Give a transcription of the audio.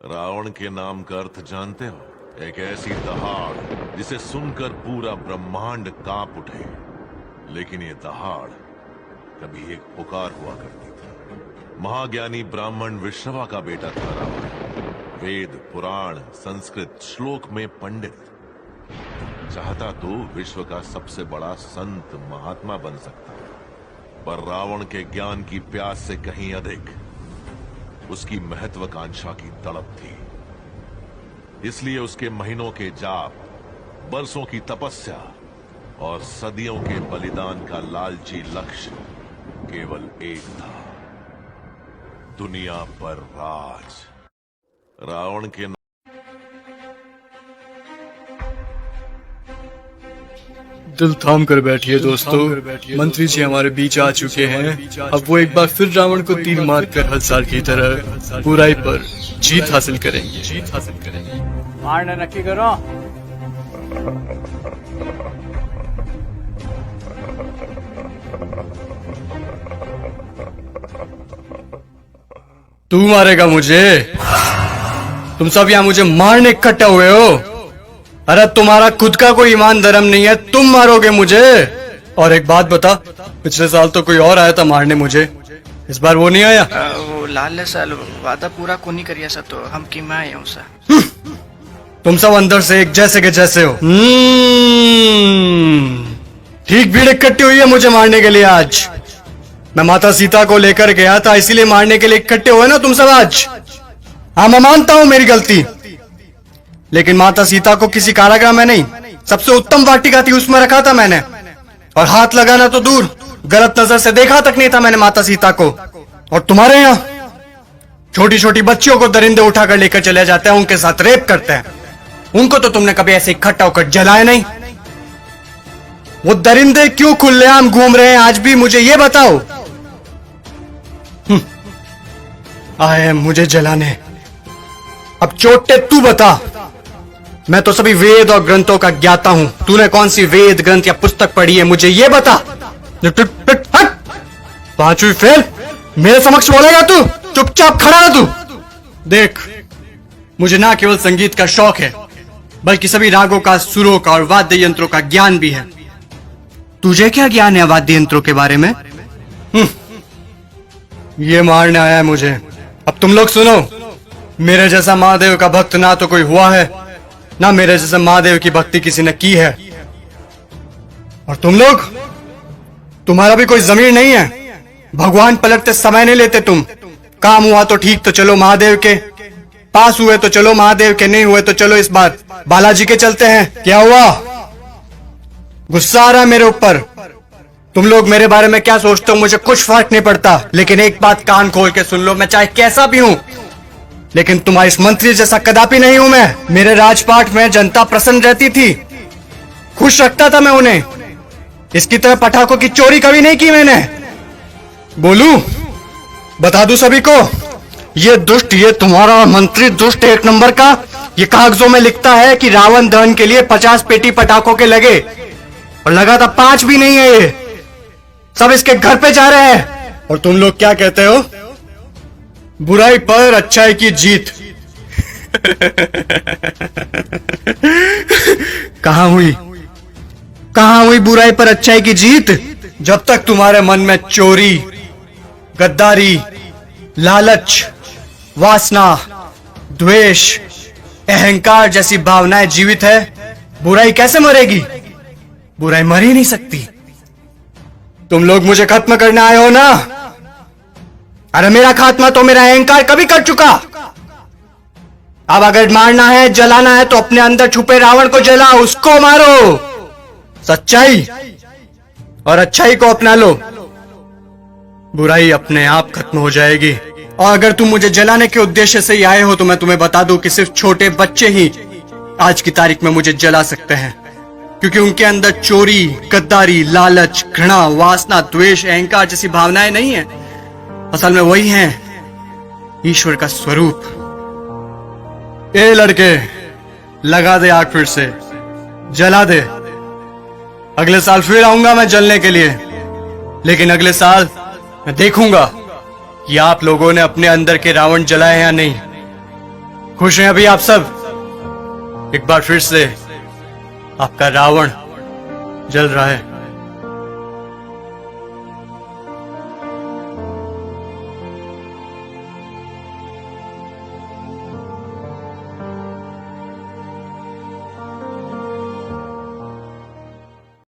रावण के नाम का अर्थ जानते हो? एक ऐसी दहाड़ जिसे सुनकर पूरा ब्रह्मांड कांप उठे। लेकिन ये दहाड़ कभी एक पुकार हुआ करती थी। महाज्ञानी ब्राह्मण विश्रवा का बेटा था रावण। वेद, पुराण, संस्कृत, श्लोक में पंडित। चाहता तो विश्व का सबसे बड़ा संत महात्मा बन सकता, पर रावण के ज्ञान की प्यास से कहीं अधिक उसकी महत्वाकांक्षा की तड़प थी। इसलिए उसके महीनों के जाप, बरसों की तपस्या और सदियों के बलिदान का लालची लक्ष्य केवल एक था, दुनिया पर राज। रावण के दिल थाम कर बैठिए दोस्तों, मंत्री जी हमारे बीच आ चुके हैं। अब वो एक बार फिर रावण को तीर मारकर हर साल की तरह बुराई पर जीत हासिल करेंगे। मारना नक्की करो। तू मारेगा मुझे? तुम सब यहाँ मुझे मारने इकट्ठे हुए हो? अरे तुम्हारा खुद का कोई ईमान धर्म नहीं है, तुम मारोगे मुझे? और एक बात बता, पिछले साल तो कोई और आया था मारने मुझे, इस बार वो नहीं आया? वो लाल साल वादा पूरा को नहीं करिया सा, तो हम की मैं हूँ सा। तुम सब अंदर से एक जैसे के जैसे हो। ठीक भीड़ इकट्ठी हुई है मुझे मारने के लिए आज। मैं माता सीता को लेकर गया था, इसीलिए मारने के लिए इकट्ठे हुए ना तुम सब आज। हाँ, मैं मानता हूं मेरी गलती, लेकिन माता सीता को किसी कारागृह में नहीं, सबसे उत्तम वाटिका थी उसमें रखा था मैंने। और हाथ लगाना तो दूर, गलत नजर से देखा तक नहीं था मैंने माता सीता को। और तुम्हारे यहाँ छोटी छोटी बच्चियों को दरिंदे उठाकर लेकर चले जाते हैं, उनके साथ रेप करते हैं। उनको तो तुमने कभी ऐसे इकट्ठा होकर जलाया नहीं। वो दरिंदे क्यों खुलेआम घूम रहे हैं आज भी, मुझे ये बताओ। आए हैं मुझे जलाने। अब चोटे तू बता। मैं तो सभी वेद और ग्रंथों का ज्ञाता हूं। तूने कौन सी वेद ग्रंथ या पुस्तक पढ़ी है, मुझे ये बता। पांचवी फेल मेरे समक्ष बोलेगा तू? चुपचाप खड़ा रह तू। देख, मुझे ना केवल संगीत का शौक है, बल्कि सभी रागों का, सुरों का और वाद्य यंत्रों का ज्ञान भी है। तुझे क्या ज्ञान है वाद्य यंत्रों के बारे में? ये मारने आया है मुझे। अब तुम लोग सुनो, मेरे जैसा महादेव का भक्त ना तो कोई हुआ है, ना मेरे जैसे महादेव की भक्ति किसी ने की है। और तुम लोग, तुम्हारा भी कोई जमीर नहीं है। भगवान पलटते समय नहीं लेते तुम। काम हुआ तो ठीक, तो चलो महादेव के पास, हुए तो चलो महादेव के, नहीं हुए तो चलो इस बार बालाजी के चलते हैं। क्या हुआ? गुस्सा आ रहा है मेरे ऊपर? तुम लोग मेरे बारे में क्या सोचते हो मुझे कुछ फर्क नहीं पड़ता, लेकिन एक बात कान खोल के सुन लो, मैं चाहे कैसा भी हूं, लेकिन तुम्हारे इस मंत्री जैसा कदापि नहीं हूं मैं। मेरे राजपाट में जनता प्रसन्न रहती थी, खुश रखता था मैं उन्हें। इसकी तरह पटाखों की चोरी कभी नहीं की मैंने। बोलूं, बता दूं सभी को, ये दुष्ट, ये तुम्हारा मंत्री दुष्ट एक नंबर का, ये कागजों में लिखता है कि रावण दहन के लिए 50 पेटी पटाखों के लगे, और लगा था 5 भी नहीं है। ये सब इसके घर पे जा रहे हैं। और तुम लोग क्या कहते हो? बुराई पर अच्छाई की जीत। कहां हुई बुराई पर अच्छाई की जीत? जब तक तुम्हारे मन में चोरी, गद्दारी, लालच, वासना, द्वेष, अहंकार जैसी भावनाएं जीवित है, बुराई कैसे मरेगी? बुराई मर ही नहीं सकती। तुम लोग मुझे खत्म करने आए हो ना? अरे मेरा खात्मा तो मेरा अहंकार कभी कर चुका। अब अगर मारना है, जलाना है, तो अपने अंदर छुपे रावण को जलाओ, उसको मारो। सच्चाई और अच्छाई को अपना लो, बुराई अपने आप खत्म हो जाएगी। और अगर तुम मुझे जलाने के उद्देश्य से ही आए हो, तो मैं तुम्हें बता दूं कि सिर्फ छोटे बच्चे ही आज की तारीख में मुझे जला सकते हैं, क्योंकि उनके अंदर चोरी, गद्दारी, लालच, घृणा, वासना, द्वेष, अहंकार जैसी भावनाएं नहीं है। असल में वही हैं ईश्वर का स्वरूप। ए लड़के, लगा दे आग, फिर से जला दे। अगले साल फिर आऊंगा मैं जलने के लिए, लेकिन अगले साल मैं देखूंगा कि आप लोगों ने अपने अंदर के रावण जलाए या नहीं। खुश हैं अभी आप सब? एक बार फिर से आपका रावण जल रहा है।